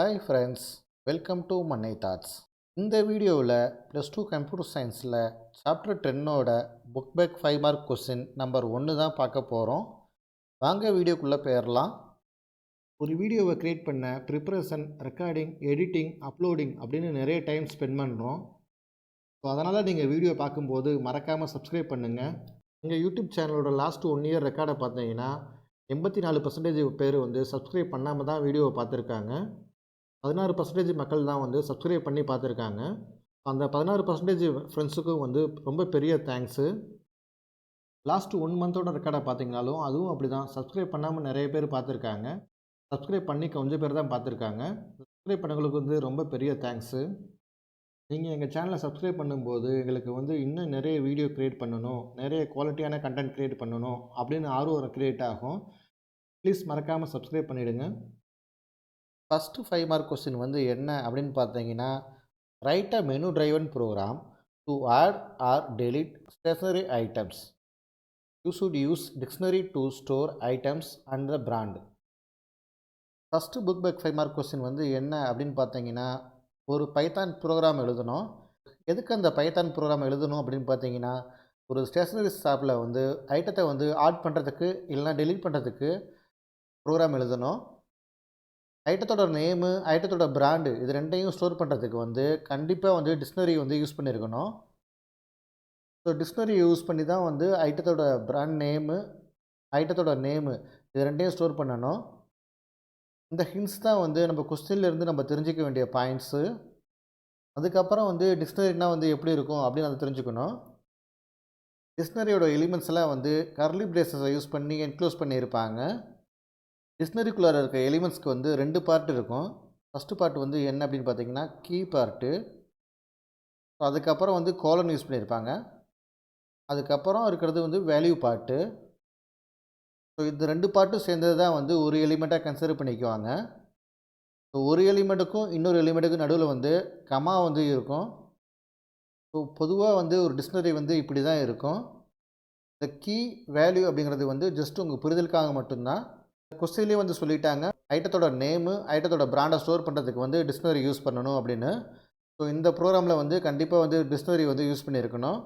Hi friends, welcome to Mannai thoughts. இந்த வீடியோவில் +2 computer சயின்ஸில் சாப்டர் 10ஓட book back 5 mark question number 1 தான் பார்க்க போகிறோம். வாங்க வீடியோக்குள்ளே போயிடலாம். ஒரு வீடியோவை க்ரியேட் பண்ண ப்ரிப்பரேஷன், ரெக்கார்டிங், எடிட்டிங், அப்லோடிங் அப்படின்னு நிறைய டைம் ஸ்பெண்ட் பண்ணுறோம். ஸோ அதனால் நீங்கள் வீடியோ பார்க்கும்போது மறக்காமல் சப்ஸ்கிரைப் பண்ணுங்கள். எங்கள் யூடியூப் சேனலோட லாஸ்ட் 1 இயர் ரெக்கார்டை பார்த்தீங்கன்னா 84% பேர் சப்ஸ்கிரைப் பண்ணாமல் தான் வீடியோவை பார்த்துருக்காங்க. 16% மக்கள் தான் சப்ஸ்கிரைப் பண்ணி பார்த்துருக்காங்க. அந்த 16% ஃப்ரெண்ட்ஸுக்கும் ரொம்ப பெரிய தேங்க்ஸு. லாஸ்ட் 1 மந்தோட ரெக்கார்டை பார்த்தீங்கனாலும் அதுவும் அப்படி தான். சப்ஸ்கிரைப் பண்ணாமல் நிறைய பேர் பார்த்துருக்காங்க. சப்ஸ்கிரைப் பண்ணி கொஞ்சம் பேர் தான் பார்த்துருக்காங்க. சப்ஸ்கிரைப் பண்ணவங்களுக்கு ரொம்ப பெரிய தேங்க்ஸு. நீங்கள் எங்கள் சேனலை சப்ஸ்கிரைப் பண்ணும்போது எங்களுக்கு இன்னும் நிறைய வீடியோ க்ரியேட் பண்ணணும், நிறைய குவாலிட்டியான கண்டென்ட் க்ரியேட் பண்ணணும் அப்படின்னு ஆர்வம் க்ரியேட் ஆகும். ப்ளீஸ் மறக்காமல் சப்ஸ்கிரைப் பண்ணிவிடுங்க. ஃபஸ்ட்டு 5 மார்க் கொஸ்டின் என்ன அப்படின்னு பார்த்தீங்கன்னா, write a menu driven program to add or delete stationery items. You should use dictionary to store items and the brand. First book back 5 mark question என்ன அப்படின்னு பார்த்தீங்கன்னா, ஒரு Python program எழுதணும். எதுக்கு அந்த பைத்தான் ப்ரோக்ராம் எழுதணும் அப்படின்னு பார்த்தீங்கன்னா, ஒரு ஸ்டேஷனரி ஷாப்பில் ஐட்டத்தை ஆட் பண்ணுறதுக்கு இல்லைனா டெலீட் பண்ணுறதுக்கு ப்ரோக்ராம் எழுதணும். ஐட்டத்தோட நேமு, ஐட்டத்தோட பிராண்டு இது 2யும் ஸ்டோர் பண்ணுறதுக்கு கண்டிப்பாக டிக்ஷனரி யூஸ் பண்ணியிருக்கணும். ஸோ டிக்ஷனரி யூஸ் பண்ணி தான் ஐட்டத்தோட பிராண்ட் நேமு, ஐட்டத்தோட நேமு இது 2யும் ஸ்டோர் பண்ணணும். இந்த ஹிண்ட்ஸ் தான் நம்ம கொஸ்டின்லேருந்து நம்ம தெரிஞ்சிக்க வேண்டிய பாயிண்ட்ஸு. அதுக்கப்புறம் டிக்ஷனரினா எப்படி இருக்கும் அப்படின்னு அதை தெரிஞ்சுக்கணும். டிக்ஷனரியோட எலிமெண்ட்ஸ் எல்லாம் கர்லி பிரேசஸை யூஸ் பண்ணி என்க்ளோஸ் பண்ணியிருப்பாங்க. டிக்ஷனரிக்குள்ளார இருக்க எலிமெண்ட்ஸ்க்கு 2 பார்ட் இருக்கும். ஃபஸ்ட்டு பார்ட் என்ன அப்படின்னு பார்த்தீங்கன்னா கீ பார்ட்டு. அதுக்கப்புறம் கோலன் யூஸ் பண்ணியிருப்பாங்க. அதுக்கப்புறம் இருக்கிறது வேல்யூ பார்ட்டு. ஸோ இந்த 2 பார்ட்டும் சேர்ந்தது தான் ஒரு எலிமெண்ட்டாக கன்சிடர் பண்ணிக்குவாங்க. ஸோ ஒரு எலிமெண்ட்டுக்கும் இன்னொரு எலிமெண்ட்டுக்கும் நடுவில் கமா இருக்கும். ஸோ பொதுவாக ஒரு டிக்ஷனரி இப்படி தான் இருக்கும். இந்த கீ வேல்யூ அப்படிங்கிறது ஜஸ்ட் உங்கள் புரிதலுக்காக மட்டும்தான். கொஸ்டின்லேயே சொல்லிட்டாங்க, ஐட்டத்தோட நேமு, ஐட்டத்தோட பிராண்டை ஸ்டோர் பண்ணுறதுக்கு டிக்ஷனரி யூஸ் பண்ணணும் அப்படின்னு. ஸோ இந்த ப்ரோக்ராமில் கண்டிப்பாக டிக்ஷனரி யூஸ் பண்ணியிருக்கணும்.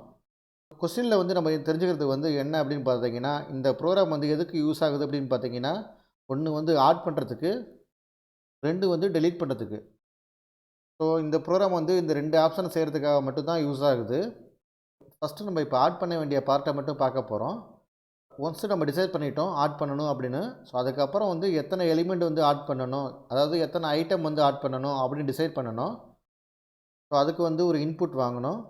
கொஸ்டினில் நம்ம தெரிஞ்சுக்கிறது என்ன அப்படின்னு பார்த்தீங்கன்னா, இந்த ப்ரோக்ராம் எதுக்கு யூஸ் ஆகுது அப்படின்னு பார்த்தீங்கன்னா, 1 ஆட் பண்ணுறதுக்கு, 2 டெலீட் பண்ணுறதுக்கு. ஸோ இந்த ப்ரோக்ராம் இந்த 2 ஆப்ஷனை செய்கிறதுக்காக மட்டும்தான் யூஸ் ஆகுது. ஃபஸ்ட்டு நம்ம இப்போ ஆட் பண்ண வேண்டிய பார்ட்டை மட்டும் பார்க்க போகிறோம். ஒன்ஸ் நம்ம டிசைட் பண்ணிட்டோம் ஆட் பண்ணணும் அப்படின்னு. ஸோ அதுக்கப்புறம் எத்தனை எலிமெண்ட் ஆட் பண்ணணும், அதாவது எத்தனை ஐட்டம் ஆட் பண்ணணும் அப்படின்னு டிசைட் பண்ணணும். ஸோ அதுக்கு ஒரு இன்புட் வாங்கணும்.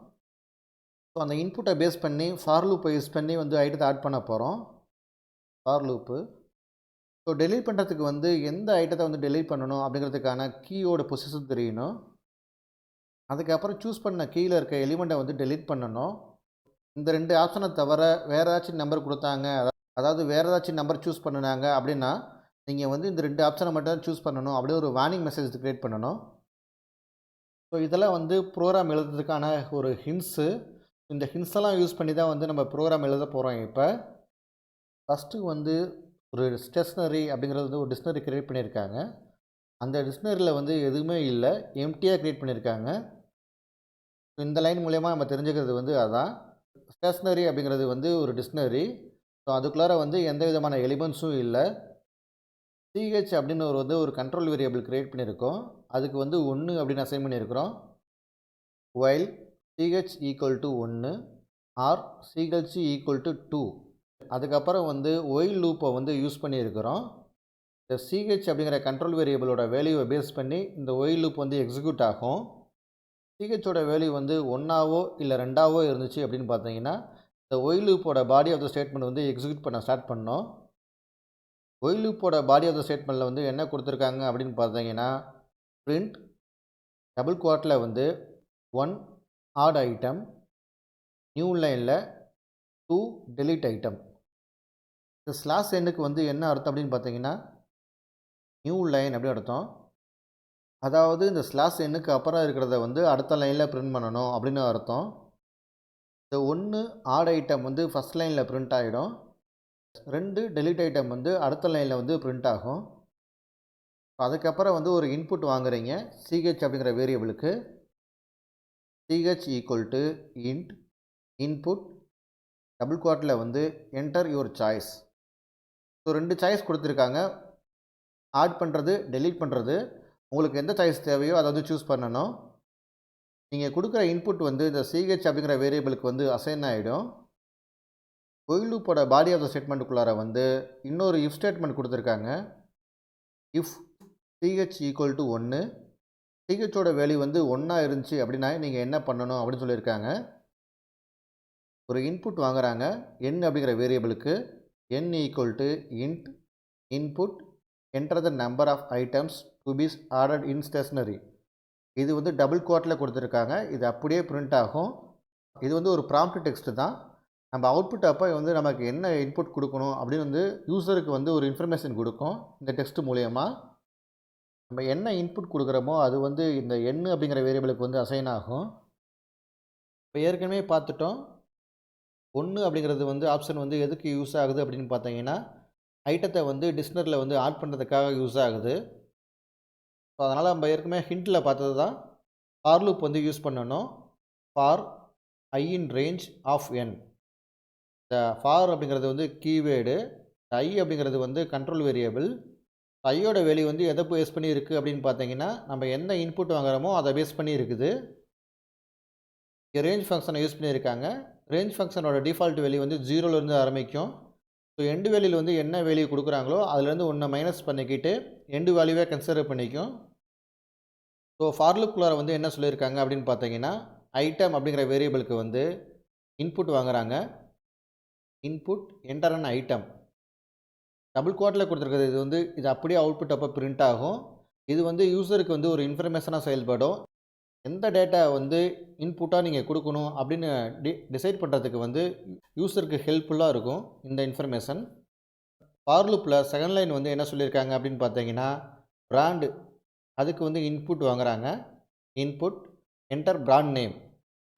ஸோ அந்த இன்புட்டை பேஸ் பண்ணி ஃபார் லூப்பை யூஸ் பண்ணி ஐட்டத்தை ஆட் பண்ண போகிறோம். For loop. ஸோ டெலீட் பண்ணுறதுக்கு எந்த ஐட்டத்தை டெலீட் பண்ணணும் அப்படிங்கிறதுக்கான கீயோட பொசிஷன் தெரியணும். அதுக்கப்புறம் சூஸ் பண்ண கீழே இருக்க எலிமெண்ட்டை டெலீட் பண்ணணும். இந்த 2 ஆப்ஷனை தவிர வேறு ஏதாச்சும் நம்பர் கொடுத்தாங்க, அதாவது வேறு ஏதாச்சும் நம்பர் சூஸ் பண்ணினாங்க அப்படின்னா, நீங்கள் இந்த 2 ஆப்ஷனை மட்டும் தான் சூஸ் பண்ணணும் அப்படின்னு ஒரு வார்னிங் மெசேஜ் க்ரியேட் பண்ணணும். ஸோ இதெல்லாம் ப்ரோக்ராம் எழுதுறதுக்கான ஒரு ஹிண்ட்ஸு. இந்த ஹிண்ட்ஸெல்லாம் யூஸ் பண்ணி தான் நம்ம ப்ரோக்ராம் எழுத போகிறோம். இப்போ ஃபஸ்ட்டு ஒரு ஸ்டேஷ்னரி அப்படிங்கிறது ஒரு டிக்ஷனரி க்ரியேட் பண்ணியிருக்காங்க. அந்த டிக்ஷனரியில் எதுவுமே இல்லை, எம்டியாக க்ரியேட் பண்ணியிருக்காங்க. இந்த லைன் மூலயமா நம்ம தெரிஞ்சுக்கிறது அதான். ஸ்டேஷ்னரி அப்படிங்கிறது ஒரு டிக்ஷனரி. ஸோ அதுக்குள்ளார எந்த விதமான எலிமெண்ட்ஸும் இல்லை. சிஹெச் அப்படின்னு ஒரு கண்ட்ரோல் வேரியபிள் க்ரியேட் பண்ணியிருக்கோம். அதுக்கு 1 அப்படின்னு அசைன் பண்ணியிருக்கிறோம். While CH equal to 1 or CH equal to 2. அதுக்கப்புறம் ஒயில் லூப்பை யூஸ் பண்ணியிருக்கிறோம். இந்த சிஹெச் அப்படிங்கிற கண்ட்ரோல் வேரியபிளோட வேல்யூவை பேஸ் பண்ணி இந்த ஒயில் லூப் எக்ஸிக்யூட் ஆகும். சிஹெச்சோட வேல்யூ 1ஆவோ இல்லை 2ஆவோ இருந்துச்சு அப்படின்னு பார்த்தீங்கன்னா, இந்த ஒயில் லூப்போட body of the statement execute பண்ண ஸ்டார்ட் பண்ணோம். ஒயில் லூப்போட பாடி ஆஃப் த ஸ்டேட்மெண்ட்டில் என்ன கொடுத்துருக்காங்க அப்படின்னு பார்த்தீங்கன்னா, பிரிண்ட் டபுள் குவாட்டில் 1 ஆட் ஐட்டம், நியூ லைனில் 2 டெலீட் ஐட்டம். இந்த ஸ்லாஷ் எண்ணுக்கு என்ன அர்த்தம் அப்படின்னு பார்த்தீங்கன்னா, நியூ லைன் அப்படின்னு அர்த்தம். அதாவது இந்த ஸ்லாஷ் எண்ணுக்கு அப்புறம் இருக்கிறத அடுத்த லைனில் பிரிண்ட் பண்ணணும் அப்படின்னு அர்த்தம். இந்த 1 ஆட் ஐட்டம் ஃபஸ்ட் லைனில் பிரிண்ட் ஆகிடும். 2 டெலீட் ஐட்டம் அடுத்த லைனில் பிரிண்ட் ஆகும். அதுக்கப்புறம் வந்து ஒரு இன்புட் வாங்குறீங்க சிஹெச் அப்படிங்கிற வேரியபிளுக்கு. C H equal to int input double குவாட்டில் வந்து enter your choice. So 2 choice கொடுத்துருக்காங்க. ஆட் பண்ணுறது, டெலீட் பண்ணுறது. உங்களுக்கு எந்த சாய்ஸ் தேவையோ அதை வந்து சூஸ் பண்ணணும். நீங்கள் கொடுக்குற இன்புட் வந்து இந்த சிஹெச் அப்படிங்கிற வேரியபிளுக்கு வந்து அசைன் ஆகிடும். ஒயில் லூப்போட பாடி ஆஃப் த ஸ்டேட்மெண்ட்டுக்குள்ளார வந்து இன்னொரு இஃப் ஸ்டேட்மெண்ட் கொடுத்துருக்காங்க. இஃப் சிஹெச் ஈக்குவல் டு 1, சிஹெச்சோட வேல்யூ வந்து 1 இருந்துச்சு அப்படின்னா நீங்கள் என்ன பண்ணணும் அப்படின்னு சொல்லியிருக்காங்க. ஒரு இன்புட் வாங்குறாங்க n அப்படிங்கிற வேரியபிளுக்கு. n equal to int input enter the number of items to be ordered in stationery. இது வந்து டபுள் குவாட்டில் கொடுத்துருக்காங்க. இது அப்படியே பிரிண்ட் ஆகும். இது வந்து ஒரு ப்ராம்ப்ட் டெக்ஸ்ட் தான். நம்ம அவுட்புட் அப்போ வந்து நமக்கு என்ன இன்புட் கொடுக்கணும் அப்படின்னு வந்து யூசருக்கு வந்து ஒரு இன்ஃபர்மேஷன் கொடுக்கும் இந்த டெக்ஸ்ட் மூலயமா. நம்ம என்ன இன்புட் கொடுக்குறோமோ அது வந்து இந்த n அப்படிங்கிற வேரியபிளுக்கு வந்து அசைன் ஆகும். இப்போ ஏற்கனவே பார்த்துட்டோம். 1 அப்படிங்கிறது வந்து ஆப்ஷன் வந்து எதுக்கு யூஸ் ஆகுது அப்படின்னு பார்த்தீங்கன்னா, ஐட்டத்தை வந்து டிக்ஷனரியில் வந்து ஆட் பண்ணுறதுக்காக யூஸ் ஆகுது. ஸோ அதனால் நம்ம ஏற்கனவே ஹிண்ட்டில் பார்த்தது தான். ஃபார் லூப் வந்து யூஸ் பண்ணணும். For I in range of n. இந்த ஃபார் அப்படிங்கிறது வந்து கீவேர்டு. ஐ அப்படிங்கிறது வந்து கண்ட்ரோல் வேரியபிள். ஐயோட வேல்யூ வந்து எதை பேஸ் பண்ணி இருக்குது அப்படின்னு பார்த்தீங்கன்னா, நம்ம என்ன இன்புட் வாங்குறோமோ அதை பேஸ் பண்ணி இருக்குது. இங்கே ரேஞ்ச் ஃபங்க்ஷனை யூஸ் பண்ணியிருக்காங்க. ரேஞ்ச் ஃபங்க்ஷனோட டிஃபால்ட் வேல்யூ வந்து 0லேருந்து ஆரம்பிக்கும். ஸோ எண்டு வேல்யூவில் வந்து என்ன வேல்யூ கொடுக்குறாங்களோ அதுலேருந்து ஒன்றை மைனஸ் பண்ணிக்கிட்டு எண்டு வேல்யூவே கன்சிடர் பண்ணிக்கும். ஸோ ஃபார் லூப்குள்ளார வந்து என்ன சொல்லியிருக்காங்க அப்படின்னு பார்த்தீங்கன்னா, ஐட்டம் அப்படிங்கிற வேரியபிளுக்கு வந்து இன்புட் வாங்குறாங்க. Input enter an item. Double குவாட்டில் கொடுத்துருக்குறது இது வந்து இது அப்படியே அவுட்புட் அப்போ பிரிண்ட் ஆகும். இது வந்து யூசருக்கு வந்து ஒரு இன்ஃபர்மேஷனாக செயல்படும். எந்த டேட்டா வந்து இன்புட்டாக நீங்கள் கொடுக்கணும் அப்படின்னு டிசைட் பண்ணுறதுக்கு வந்து யூசருக்கு ஹெல்ப்ஃபுல்லாக இருக்கும் இந்த இன்ஃபர்மேஷன். ஃபார் லூப்பில் செகண்ட் லைன் வந்து என்ன சொல்லியிருக்காங்க அப்படின்னு பார்த்தீங்கன்னா, பிராண்டு அதுக்கு வந்து இன்புட் வாங்குறாங்க. Input enter brand name.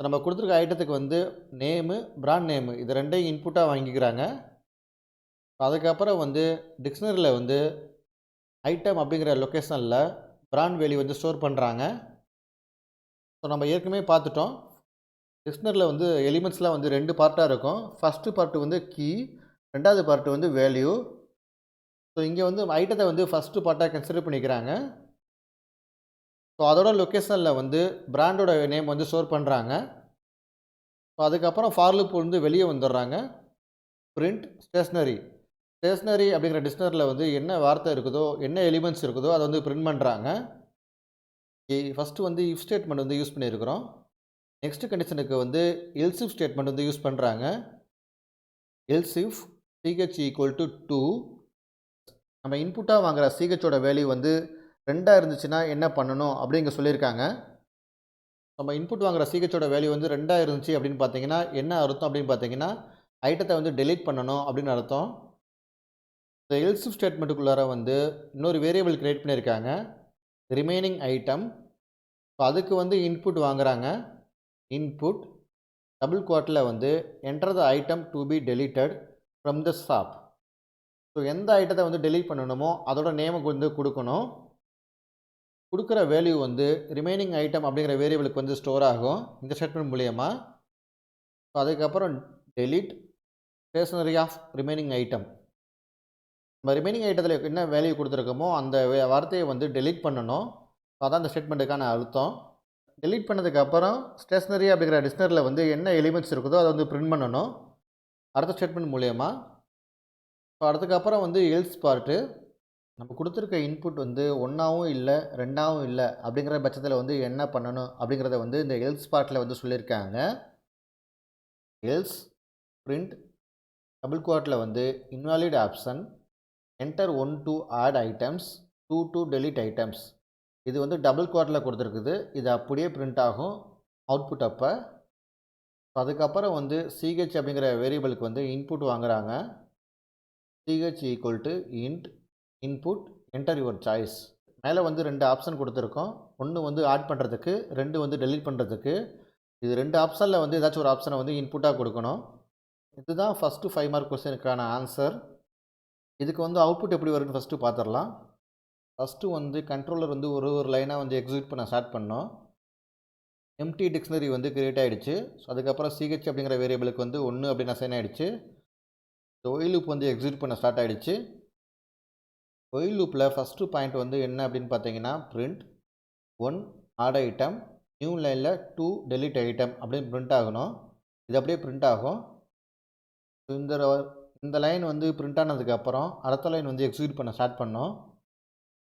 நம்ம கொடுத்துருக்க ஐட்டத்துக்கு வந்து நேமு, பிராண்ட் நேமு இது ரெண்டையும் இன்புட்டாக வாங்கிக்கிறாங்க. அதுக்கப்புறம் வந்து டிக்ஷனரியில் வந்து ஐட்டம் அப்படிங்கிற லொக்கேஷனில் பிராண்ட் வேல்யூ வந்து ஸ்டோர் பண்ணுறாங்க. ஸோ நம்ம ஏற்கனவே பார்த்துட்டோம். டிக்ஷனரியில் வந்து எலிமெண்ட்ஸ்லாம் வந்து 2 பார்ட்டாக இருக்கும். ஃபஸ்ட்டு பார்ட்டு வந்து கீ, ரெண்டாவது பார்ட்டு வந்து வேல்யூ. ஸோ இங்கே வந்து ஐட்டத்தை வந்து ஃபஸ்ட்டு பார்ட்டாக கன்சிடர் பண்ணிக்கிறாங்க. ஸோ அதோட லொக்கேஷனில் வந்து பிராண்டோட நேம் வந்து ஸ்டோர் பண்ணுறாங்க. ஸோ அதுக்கப்புறம் ஃபார் லூப் வந்து வெளியே வந்துடுறாங்க. Print stationery. ஸ்டேஷ்னரி அப்படிங்கிற டிக்ஷனரியில் வந்து என்ன வார்த்தை இருக்குதோ, என்ன எலிமெண்ட்ஸ் இருக்குதோ அதை வந்து பிரிண்ட் பண்ணுறாங்க. ஃபஸ்ட்டு வந்து இஃப் ஸ்டேட்மெண்ட் வந்து யூஸ் பண்ணியிருக்கிறோம். நெக்ஸ்ட் கண்டிஷனுக்கு வந்து எல்ஸ் இஃப் ஸ்டேட்மெண்ட் வந்து யூஸ் பண்ணுறாங்க. Else if C H equal to 2. நம்ம இன்புட்டாக வாங்குகிற சிஹெச்சோட வேல்யூ வந்து 2 இருந்துச்சுன்னா என்ன பண்ணணும் அப்படிங்க சொல்லியிருக்காங்க. நம்ம இன்புட் வாங்குகிற சிஹெச்சோட வேல்யூ வந்து 2 இருந்துச்சு அப்படின்னு பார்த்தீங்கன்னா என்ன அர்த்தம் அப்படின்னு பார்த்தீங்கன்னா, ஐட்டத்தை வந்து டெலீட் பண்ணணும் அப்படின்னு அர்த்தம். இந்த எல்ஸ் இஃப் ஸ்டேட்மெண்ட்டுக்குள்ளார வந்து இன்னொரு வேரியபிள் கிரியேட் பண்ணியிருக்காங்க, ரிமைனிங் ஐட்டம். ஸோ அதுக்கு வந்து இன்புட் வாங்குறாங்க. இன்புட் டபுள் குவாட்டில் வந்து enter the item to be deleted from the shop. So எந்த ஐட்டத்தை வந்து டெலீட் பண்ணணுமோ அதோட நேமுக்கு வந்து கொடுக்கணும். கொடுக்குற வேல்யூ வந்து ரிமைனிங் ஐட்டம் அப்படிங்கிற வேரியபிளுக்கு வந்து ஸ்டோர் ஆகும் இந்த ஸ்டேட்மெண்ட் மூலயமா. ஸோ அதுக்கப்புறம் delete stationery of remaining item. நம்ம ரிமைனிங் ஐட்டத்தில் என்ன வேல்யூ கொடுத்துருக்கோமோ அந்த வார்த்தையை வந்து டெலீட் பண்ணணும். அதான் அந்த ஸ்டேட்மெண்ட்டுக்கான அர்த்தம். டெலீட் பண்ணதுக்கப்புறம் ஸ்டேஷ்னரி அப்படிங்கிற டிக்ஷனரியில் வந்து என்ன எலிமெண்ட்ஸ் இருக்குதோ அதை வந்து பிரிண்ட் பண்ணணும் அடுத்த ஸ்டேட்மெண்ட் மூலயமா. ஸோ அதுக்கப்புறம் வந்து எல்ஸ் பார்ட்டு. நம்ம கொடுத்துருக்க இன்புட் வந்து 1ஆவும் இல்லை 2ஆவும் இல்லை அப்படிங்கிற பட்சத்தில் வந்து என்ன பண்ணணும் அப்படிங்கிறத வந்து இந்த எல்ஸ் பார்ட்டில் வந்து சொல்லியிருக்காங்க. எல்ஸ் பிரிண்ட் டபுள் குவாட்டில் வந்து invalid option enter 1 to add items, 2 to delete items. இது வந்து டபுள் குவாட்டில் கொடுத்துருக்குது. இது அப்படியே பிரிண்ட் ஆகும் அவுட்புட் அப்போ. அதுக்கப்புறம் வந்து சிஹெச் அப்படிங்கிற வேரியபிளுக்கு வந்து இன்புட் வாங்குறாங்க. CH equal to int input enter your choice. மேலே வந்து 2 ஆப்ஷன் கொடுத்துருக்கோம். ஒன்று வந்து ஆட் பண்ணுறதுக்கு, 2 வந்து டெலீட் பண்ணுறதுக்கு. இது 2 ஆப்ஷனில் வந்து ஏதாச்சும் ஒரு ஆப்ஷனை வந்து இன்புட்டாக கொடுக்கணும். இதுதான் ஃபஸ்ட்டு 5 மார்க் கொஸ்டினுக்கான ஆன்சர். இதுக்கு வந்து அவுட்புட் எப்படி வருதுன்னு ஃபஸ்ட்டு பார்த்துடலாம். ஃபஸ்ட்டு வந்து கண்ட்ரோலர் வந்து ஒரு லைனாக வந்து எக்ஸிக்யூட் பண்ண ஸ்டார்ட் பண்ணோம். எம்டி டிக்ஷனரி வந்து கிரியேட் ஆகிடுச்சு. ஸோ அதுக்கப்புறம் சிஹெச் அப்படிங்கிற வேரியபிளுக்கு வந்து 1 அப்படின்னு அசைன் ஆகிடுச்சு. ஒயில் லூப் வந்து எக்ஸிக்யூட் பண்ண ஸ்டார்ட் ஆகிடுச்சு. ஒயில் லூப்பில் ஃபஸ்ட்டு பாயிண்ட் வந்து என்ன அப்படின்னு பார்த்தீங்கன்னா பிரிண்ட் 1 ஆட் ஐட்டம் நியூ லைனில் 2 டெலிட் ஐட்டம் அப்படின்னு பிரிண்ட் ஆகணும். இது அப்படியே பிரிண்ட் ஆகும். இந்த லைன் வந்து பிரிண்ட் ஆனதுக்கப்புறம் அடுத்த லைன் வந்து எக்ஸிக்யூட் பண்ண ஸ்டார்ட் பண்ணோம்.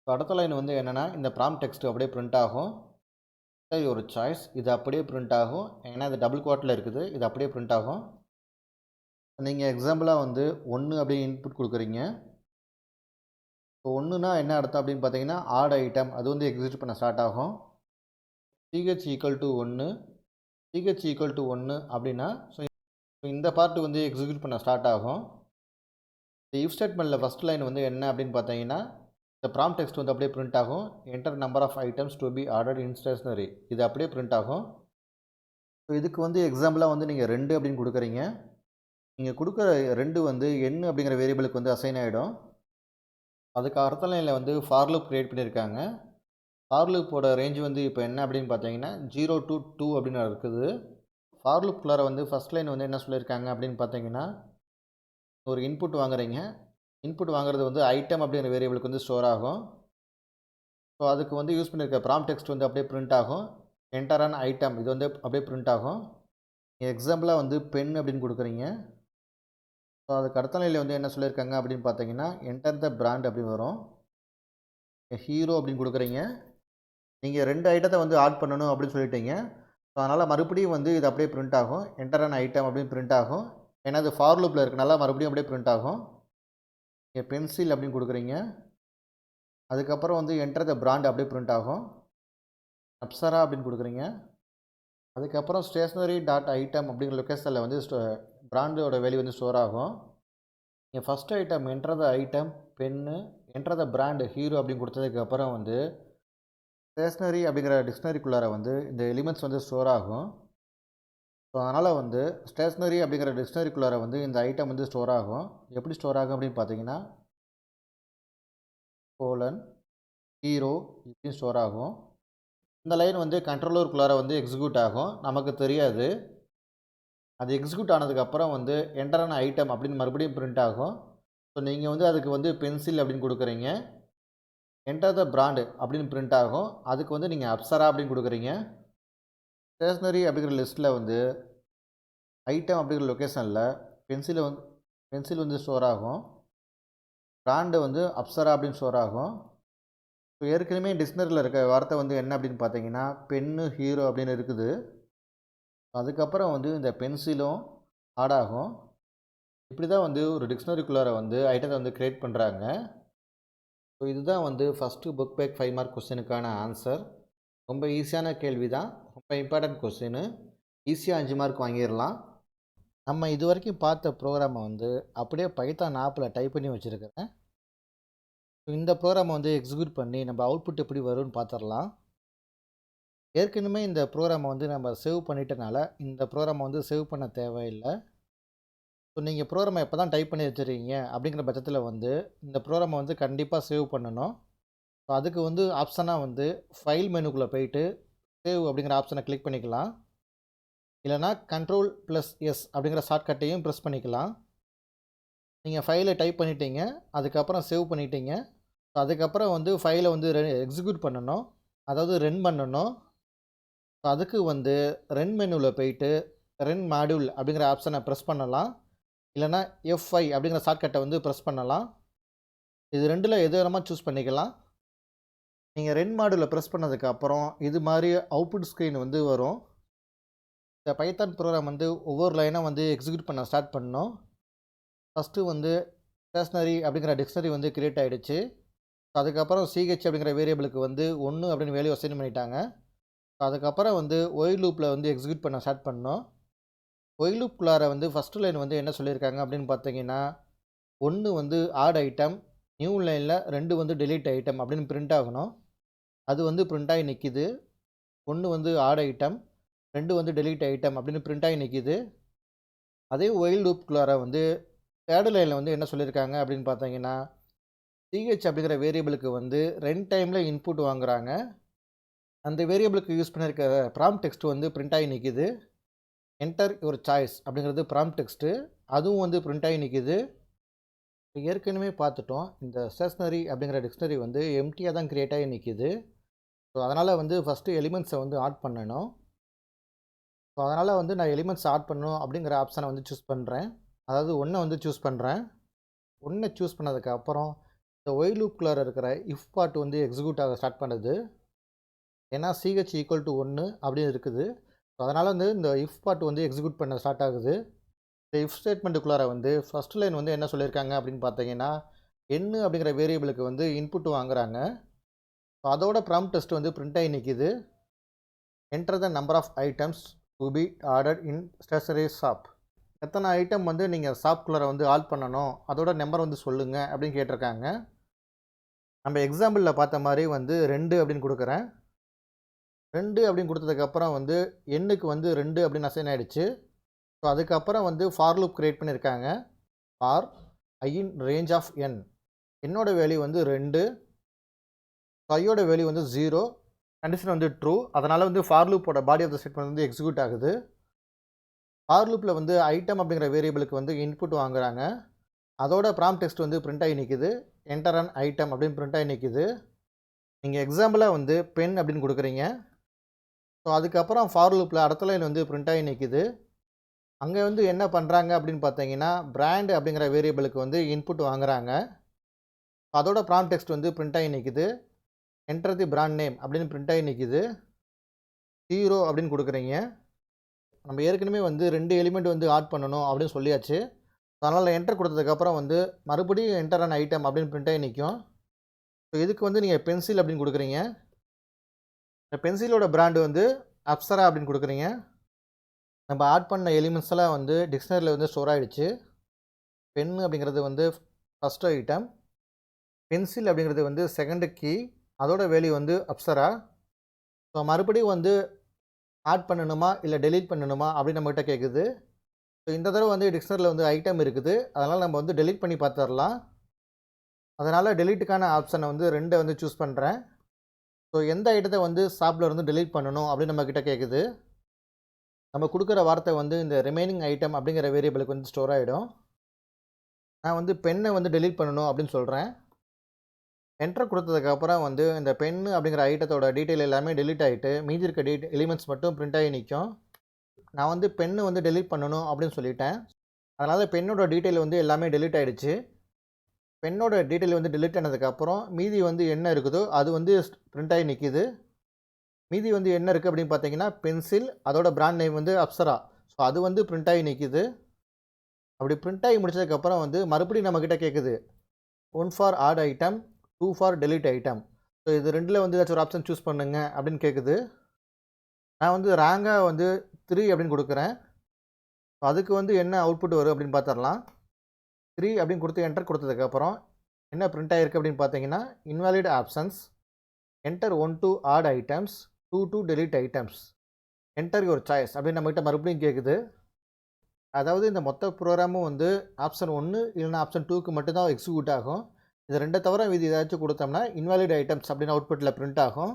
ஸோ அடுத்த லைன் வந்து என்னென்னா இந்த ப்ராம்ப்ட் டெக்ஸ்ட் அப்படியே பிரிண்ட் ஆகும். இது ஒரு சாய்ஸ், இது அப்படியே பிரிண்ட் ஆகும். ஏன்னா இது டபுள் குவாட்டில் இருக்குது, இது அப்படியே பிரிண்ட் ஆகும். நீங்கள் எக்ஸாம்பிளாக வந்து 1 அப்படின்னு இன்புட் கொடுக்குறீங்க. ஸோ 1னா என்ன அர்த்தம் அப்படின்னு பார்த்தீங்கன்னா ஆட் ஐட்டம் அது வந்து எக்ஸிக்யூட் பண்ண ஸ்டார்ட் ஆகும். CH equal to 1 CH equal to 1 அப்படின்னா ஸோ இந்த பார்ட் வந்து எக்ஸிக்யூட் பண்ண ஸ்டார்ட் ஆகும். இந்த இஃப் ஸ்டேட்மெண்ட்டில் ஃபஸ்ட் லைன் வந்து என்ன அப்படின்னு பார்த்தீங்கன்னா இந்த ப்ராம்ப்ட் டெக்ஸ்ட் வந்து அப்படியே பிரிண்ட் ஆகும். Enter number of items to be ordered in stationery இது அப்படியே பிரிண்ட் ஆகும். ஸோ இதுக்கு வந்து எக்ஸாம்பிளாக வந்து நீங்கள் 2 அப்படின்னு கொடுக்குறீங்க. நீங்கள் கொடுக்குற 2 வந்து n அப்படிங்கிற வேரியபிளுக்கு வந்து அசைன் ஆகிடும். அதுக்கு அடுத்த லைனில் வந்து ஃபார் லூப் க்ரியேட் பண்ணியிருக்காங்க. ஃபார் லூப்போட ரேஞ்ச் வந்து இப்போ என்ன அப்படின்னு பார்த்தீங்கன்னா 0 to 2 அப்படின்னு இருக்குது. ஃபார் லூப்குள்ளார வந்து ஃபஸ்ட் லைன் வந்து என்ன சொல்லியிருக்காங்க அப்படின்னு பார்த்தீங்கன்னா ஒரு இன்புட் வாங்குறீங்க. இன்புட் வாங்குறது வந்து ஐட்டம் அப்படிங்கிற வேரியபிளுக்கு வந்து ஸ்டோர் ஆகும். ஸோ அதுக்கு வந்து யூஸ் பண்ணியிருக்க ப்ராம்ப்ட் டெக்ஸ்ட் வந்து அப்படியே பிரிண்ட் ஆகும். என்டர் ஆன் ஐட்டம் இது வந்து அப்படியே பிரிண்ட் ஆகும். எக்ஸாம்பிளாக வந்து பென் அப்படின்னு கொடுக்குறீங்க. ஸோ அதுக்கு அடுத்த நிலையில் வந்து என்ன சொல்லியிருக்காங்க அப்படின்னு பார்த்தீங்கன்னா என்டர் த பிராண்ட் அப்படின்னு வரும். ஹீரோ அப்படின்னு கொடுக்குறீங்க. நீங்கள் 2 ஐட்டத்தை வந்து ஆட் பண்ணணும் அப்படின்னு சொல்லிட்டீங்க. ஸோ அதனால் மறுபடியும் வந்து இது அப்படியே பிரிண்ட் ஆகும். என்டர் ஆன் ஐட்டம் அப்படின்னு பிரிண்ட் ஆகும். ஏன்னா அது ஃபார் லூப்பில் இருக்கனால மறுபடியும் அப்படியே பிரிண்ட் ஆகும். நீங்கள் பென்சில் அப்படின்னு கொடுக்குறீங்க. அதுக்கப்புறம் வந்து என்டர் த பிராண்ட் அப்படியே பிரிண்ட் ஆகும். அப்சரா அப்படின்னு கொடுக்குறீங்க. அதுக்கப்புறம் ஸ்டேஷ்னரி டாட் ஐட்டம் அப்படிங்கிற லொக்கேஷனில் வந்து பிராண்டோட வேல்யூ வந்து ஸ்டோர் ஆகும். நீங்கள் first item enter the item pen enter the brand hero அப்படின்னு கொடுத்ததுக்கப்புறம் வந்து ஸ்டேஷ்னரி அப்படிங்கிற டிக்ஷனரிக்குள்ளார வந்து இந்த எலிமெண்ட்ஸ் வந்து ஸ்டோர் ஆகும். ஸோ அதனால் வந்து ஸ்டேஷ்னரி அப்படிங்கிற டிக்ஷனரிக்குள்ளார வந்து இந்த ஐட்டம் வந்து ஸ்டோர் ஆகும். எப்படி ஸ்டோர் ஆகும் அப்படின்னு பார்த்தீங்கன்னா கோலன் ஹீரோ இப்படின்னு ஸ்டோர் ஆகும். இந்த லைன் வந்து கண்ட்ரோலருக்குள்ளார வந்து எக்ஸிக்யூட் ஆகும். நமக்கு தெரியாது. அது எக்ஸிக்யூட் ஆனதுக்கப்புறம் வந்து என்டரான ஐட்டம் அப்படின்னு மறுபடியும் பிரிண்ட் ஆகும். ஸோ நீங்கள் வந்து அதுக்கு வந்து பென்சில் அப்படின்னு கொடுக்குறீங்க. என்டர் த பிராண்டு அப்படின்னு பிரிண்ட் ஆகும். அதுக்கு வந்து நீங்கள் அப்சரா அப்படின்னு கொடுக்குறீங்க. ஸ்டேஷ்னரி அப்படிங்கிற லிஸ்ட்டில் வந்து ஐட்டம் அப்படிங்கிற லொக்கேஷனில் பென்சில் வந்து ஸ்டோர் ஆகும். பிராண்டு வந்து அப்சரா அப்படின்னு ஸ்டோர் ஆகும். ஸோ ஏற்கனவே டிக்ஷனரியில் இருக்க வார்த்தை வந்து என்ன அப்படின்னு பார்த்தீங்கன்னா பென்னு ஹீரோ அப்படின்னு இருக்குது. அதுக்கப்புறம் வந்து இந்த பென்சிலும் ஆட் ஆகும். இப்படி தான் வந்து ஒரு டிக்ஷனரிக்குள்ளார வந்து ஐட்டத்தை வந்து க்ரியேட் பண்ணுறாங்க. ஸோ இதுதான் வந்து ஃபஸ்ட்டு புக் பேக் 5 மார்க் கொஸ்டினுக்கான ஆன்சர். ரொம்ப ஈஸியான கேள்வி தான், ரொம்ப இம்பார்ட்டன்ட் கொஸ்டின். ஈஸியாக 5 மார்க் வாங்கிடலாம். நம்ம இது வரைக்கும் பார்த்த ப்ரோக்ராமை வந்து அப்படியே பைத்தான் ஆப்பில் டைப் பண்ணி வச்சுருக்கிறேன். இந்த ப்ரோக்ராமை வந்து எக்ஸிக்யூட் பண்ணி நம்ம அவுட்புட் எப்படி வரும்னு பார்த்துடலாம். ஏற்கனவே இந்த ப்ரோக்ராமை வந்து நம்ம சேவ் பண்ணிட்டனால இந்த ப்ரோக்ராமை வந்து சேவ் பண்ண தேவையில்லை. ஸோ நீங்கள் ப்ரோக்ராமை எப்போ தான் டைப் பண்ணி வச்சுருக்கீங்க அப்படிங்கிற பட்சத்தில் வந்து இந்த ப்ரோக்ராமை வந்து கண்டிப்பாக சேவ் பண்ணணும். ஸோ அதுக்கு வந்து ஆப்ஷனாக வந்து ஃபைல் மெனுக்குள்ளே போயிட்டு சேவ் அப்படிங்கிற ஆப்ஷனை கிளிக் பண்ணிக்கலாம். இல்லைனா Ctrl+S அப்படிங்கிற ஷார்ட்கட்டையும் ப்ரெஸ் பண்ணிக்கலாம். நீங்கள் ஃபைலை டைப் பண்ணிட்டீங்க, அதுக்கப்புறம் சேவ் பண்ணிட்டீங்க. ஸோ அதுக்கப்புறம் வந்து ஃபைலை வந்து எக்ஸிக்யூட் பண்ணணும், அதாவது ரன் பண்ணணும். ஸோ அதுக்கு வந்து ரன் மெனுவில் போயிட்டு ரன் மாடியூல் அப்படிங்கிற ஆப்ஷனை ப்ரெஸ் பண்ணலாம். இல்லைனா F5 அப்படிங்கிற ஷார்ட்கட்டை வந்து ப்ரெஸ் பண்ணலாம். இது ரெண்டில் எது வேணுமா சூஸ் பண்ணிக்கலாம். நீங்கள் ரன் மாடியூலை ப்ரெஸ் பண்ணதுக்கப்புறம் இது மாதிரி அவுட்புட் ஸ்க்ரீன் வந்து வரும். இந்த பைத்தான் ப்ரோக்ராம் வந்து ஒவ்வொரு லைனாக வந்து எக்ஸிக்யூட் பண்ண ஸ்டார்ட் பண்ணணும். ஃபஸ்ட்டு வந்து ஸ்டேஷ்னரி அப்படிங்கிற டிக்ஷனரி வந்து க்ரியேட் ஆகிடுச்சு. அதுக்கப்புறம் சிஹெச் அப்படிங்கிற வேரியபிளுக்கு வந்து 1 அப்படின்னு வேல்யூ அசைன் பண்ணிட்டாங்க. அதுக்கப்புறம் வந்து ஒயில் லூப்பில் வந்து எக்ஸிக்யூட் பண்ண ஸ்டார்ட் பண்ணோம். ஒயில் லூப்புக்குள்ளார வந்து ஃபஸ்ட்டு லைன் வந்து என்ன சொல்லியிருக்காங்க அப்படின்னு பார்த்தீங்கன்னா 1 வந்து ஆட் ஐட்டம், நியூ லைனில் 2 வந்து டெலீட் ஐட்டம் அப்படின்னு பிரிண்ட் ஆகணும். அது வந்து பிரிண்ட் ஆகி நிற்கிது. 1 வந்து ஆட் ஐட்டம், 2 வந்து டெலீட் ஐட்டம் அப்படின்னு பிரிண்ட் ஆகி நிற்கிது. அதே ஒயில் லூப்புக்குள்ளார வந்து தேர்டு லைனில் வந்து என்ன சொல்லியிருக்காங்க அப்படின்னு பார்த்தீங்கன்னா சிஹெச் அப்படிங்கிற வேரியபிளுக்கு வந்து 2 டைமில் இன்புட் வாங்குறாங்க. அந்த வேரியபிளுக்கு யூஸ் பண்ணியிருக்க ப்ராம்ப்ட் டெக்ஸ்ட் வந்து பிரிண்ட் ஆகி நிற்கிது. என்டர் யுவர் சாய்ஸ் அப்படிங்கிறது ப்ராம்ப்ட் டெக்ஸ்ட்டு, அதுவும் வந்து பிரிண்ட் ஆகி நிற்கிது. ஏற்கனவே பார்த்துட்டோம், இந்த ஸ்டேஷ்னரி அப்படிங்கிற டிக்ஷனரி வந்து எம்டியாக தான் கிரியேட் ஆகி நிற்கிது. ஸோ அதனால் வந்து ஃபஸ்ட்டு எலிமெண்ட்ஸை வந்து ஆட் பண்ணணும். ஸோ அதனால் வந்து நான் எலிமெண்ட்ஸ் ஆட் பண்ணணும் அப்படிங்கிற ஆப்ஷனை வந்து சூஸ் பண்ணுறேன். அதாவது 1 வந்து சூஸ் பண்ணுறேன். 1 சூஸ் பண்ணதுக்கப்புறம் இந்த ஒய் லூப்குள்ளார இருக்கிற இஃப் பார்ட் வந்து எக்ஸிக்யூட் ஆக ஸ்டார்ட் பண்ணுது. ஏன்னா சிஹெச் ஈக்குவல் டு 1 அப்படின்னு இருக்குது. ஸோ அதனால் வந்து இந்த இஃப் பார்ட் வந்து எக்ஸிக்யூட் பண்ண ஸ்டார்ட் ஆகுது. இந்த இஃப் ஸ்டேட்மெண்ட்டுக்குள்ளார வந்து ஃபஸ்ட் லைன் வந்து என்ன சொல்லியிருக்காங்க அப்படின்னு பார்த்தீங்கன்னா, n அப்படிங்கிற வேரியபிளுக்கு வந்து இன்புட் வாங்குறாங்க. ஸோ அதோட ப்ராம்ப்ட் டெஸ்ட் வந்து பிரிண்ட் ஆகி நிற்கிது. Enter the number of items to be order in stationery shop. எத்தனை ஐட்டம் வந்து நீங்கள் ஷாப்குள்ளார வந்து ஆட் பண்ணணும், அதோட நம்பர் வந்து சொல்லுங்கள் அப்படின்னு கேட்டிருக்காங்க. நம்ம எக்ஸாம்பிளில் பார்த்த மாதிரி வந்து 2 அப்படின்னு கொடுக்குறேன். 2 அப்படின்னு கொடுத்ததுக்கப்புறம் வந்து எண்ணுக்கு வந்து 2 அப்படின்னு அசைன் ஆகிடுச்சு. ஸோ அதுக்கப்புறம் வந்து ஃபார் லூப் க்ரியேட் பண்ணியிருக்காங்க. For I in range of N, என்னோட வேல்யூ வந்து 2, ஐயோட வேல்யூ வந்து 0, கண்டிஷன் வந்து ட்ரூ. அதனால் வந்து ஃபார் லூப்போட பாடி ஆஃப் த ஸ்டேட்மெண்ட் வந்து எக்ஸிக்யூட் ஆகுது. ஃபார் லூப்பில் வந்து ஐட்டம் அப்படிங்கிற வேரியபிளுக்கு வந்து இன்புட் வாங்குறாங்க. அதோட ப்ராம்ப்ட் டெக்ஸ்ட் வந்து பிரிண்ட் ஆகி நிற்கிது. என்டர் அன் ஐட்டம் அப்படின்னு பிரிண்ட் ஆகி நிற்கிது. நீங்கள் எக்ஸாம்பிளாக வந்து பென் அப்படின்னு கொடுக்குறீங்க. ஸோ அதுக்கப்புறம் ஃபார் லூப்பில் அடுத்த லைன் வந்து பிரிண்ட் ஆகி நிற்கிது. அங்கே வந்து என்ன பண்ணுறாங்க அப்படின்னு பார்த்தீங்கன்னா, பிராண்ட் அப்படிங்கிற வேரியபிளுக்கு வந்து இன்புட் வாங்குறாங்க. அதோட ப்ராம்ப்ட் டெக்ஸ்ட் வந்து பிரிண்ட் ஆகி நிற்கிது. என்டர் தி பிராண்ட் நேம் அப்படின்னு பிரிண்ட் ஆகி நிற்கிது. 0 அப்படின்னு கொடுக்குறீங்க. நம்ம ஏற்கனவே வந்து 2 எலிமெண்ட் வந்து ஆட் பண்ணணும் அப்படின்னு சொல்லியாச்சு. அதனால் என்டர் கொடுத்ததுக்கப்புறம் வந்து மறுபடியும் என்டர் அன் ஐட்டம் அப்படின்னு பிரிண்ட் ஆகி நிற்கும். ஸோ இதுக்கு வந்து நீங்கள் பென்சில் அப்படின்னு கொடுக்குறீங்க. இந்த பென்சிலோட பிராண்டு வந்து அப்சரா அப்படின்னு கொடுக்குறீங்க. நம்ம ஆட் பண்ண எலிமெண்ட்ஸ் எல்லாம் வந்து டிக்ஷனரியில் வந்து ஸ்டோர் ஆகிடுச்சு. பென் அப்படிங்கிறது வந்து ஃபஸ்ட்டு ஐட்டம், பென்சில் அப்படிங்கிறது வந்து செகண்டு கீ, அதோட வேல்யூ வந்து அப்சரா. ஸோ மறுபடியும் வந்து ஆட் பண்ணணுமா இல்லை டெலீட் பண்ணணுமா அப்படின்னு நம்மகிட்ட கேட்குது. ஸோ இந்த தடவை வந்து டிக்ஷனரியில் வந்து ஐட்டம் இருக்குது, அதனால் நம்ம வந்து டெலீட் பண்ணி பார்த்துடலாம். அதனால் டெலீட்டுக்கான ஆப்ஷனை வந்து 2 வந்து சூஸ் பண்ணுறேன். ஸோ எந்த ஐட்டத்தை வந்து ஷாப்பில் இருந்து டெலீட் பண்ணணும் அப்படின்னு நம்மக்கிட்ட கேட்குது. நம்ம கொடுக்குற வார்த்தை வந்து இந்த ரிமைனிங் ஐட்டம் அப்படிங்கிற வேரியபிளுக்கு வந்து ஸ்டோர் ஆகிடும். நான் வந்து பென்னை வந்து டெலீட் பண்ணணும் அப்படின்னு சொல்கிறேன். என்டர் கொடுத்ததுக்கப்புறம் வந்து இந்த பென்னு அப்படிங்கிற ஐட்டத்தோட டீட்டெயில் எல்லாமே டெலீட் ஆகிட்டு மீதி இருக்க எலிமெண்ட்ஸ் மட்டும் பிரிண்ட் ஆகி நிற்கும். நான் வந்து பென்னு வந்து டெலீட் பண்ணணும் அப்படின்னு சொல்லிட்டேன். அதனால் பென்னோட டீட்டெயில் வந்து எல்லாமே டெலீட் ஆகிடுச்சு. பென்னோட டீட்டெயில் வந்து டெலீட் ஆனதுக்கப்புறம் மீதி வந்து என்ன இருக்குதோ அது வந்து பிரிண்ட் ஆகி நிற்கிது. மீதி வந்து என்ன இருக்குது அப்படின்னு பார்த்தீங்கன்னா, பென்சில், அதோட பிராண்ட் நேம் வந்து அப்சரா. ஸோ அது வந்து பிரிண்ட் ஆகி நிற்கிது. அப்படி பிரிண்ட் ஆகி முடிச்சதுக்கப்புறம் வந்து மறுபடியும் நம்மக்கிட்ட கேட்குது 1 for add item, 2 for delete item. So இது 2ல் வந்து ஏதாச்சும் ஒரு ஆப்ஷன் சூஸ் பண்ணுங்க அப்படின்னு கேட்குது. நான் வந்து ராங்காக வந்து 3 அப்படின்னு கொடுக்குறேன். அதுக்கு வந்து என்ன அவுட்புட் வரும் அப்படின்னு பார்த்துடலாம். 3 அப்படின்னு கொடுத்து என்டர் கொடுத்ததுக்கப்புறம் என்ன பிரிண்ட் ஆகிருக்கு அப்படின்னு பார்த்தீங்கன்னா, invalid options, enter 1 to add items, 2 to delete items, enter your choice அப்படின்னு நம்மகிட்ட மறுபடியும் கேட்குது. அதாவது இந்த மொத்த ப்ரோக்ராமும் வந்து ஆப்ஷன் 1 இல்லைனா ஆப்ஷன் 2க்கு மட்டும்தான் எக்ஸிக்யூட் ஆகும். இது 2 தவிர இது ஏதாச்சும் கொடுத்தோம்னா இன்வாலிட் ஐட்டம்ஸ் அப்படின்னு அவுட்புட்டில் பிரிண்ட் ஆகும்.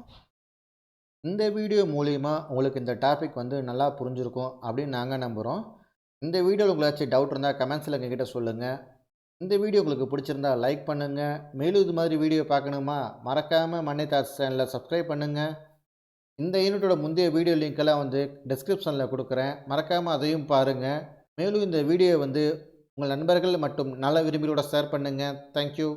இந்த வீடியோ மூலிமா உங்களுக்கு இந்த டாபிக் வந்து நல்லா புரிஞ்சிருக்கும் அப்படின்னு நாங்கள் நம்புகிறோம். இந்த வீடியோவில் உங்களாச்சும் டவுட் இருந்தால் கமெண்ட்ஸில் எங்ககிட்ட சொல்லுங்கள். இந்த வீடியோ உங்களுக்கு பிடிச்சிருந்தா லைக் பண்ணுங்கள். மேலும் இது மாதிரி வீடியோ பார்க்கணுமா மறக்காமல் மண்ணை தாட்ஸ் சேனலை சப்ஸ்கிரைப் பண்ணுங்கள். இந்த யூனிட்டோட முந்தைய வீடியோ லிங்க்கெல்லாம் வந்து டிஸ்கிரிப்ஷனில் கொடுக்குறேன், மறக்காமல் அதையும் பாருங்கள். மேலும் இந்த வீடியோ வந்து உங்கள் நண்பர்கள் மற்றும் நல்ல விரும்பிகளோட ஷேர் பண்ணுங்கள். தேங்க்யூ.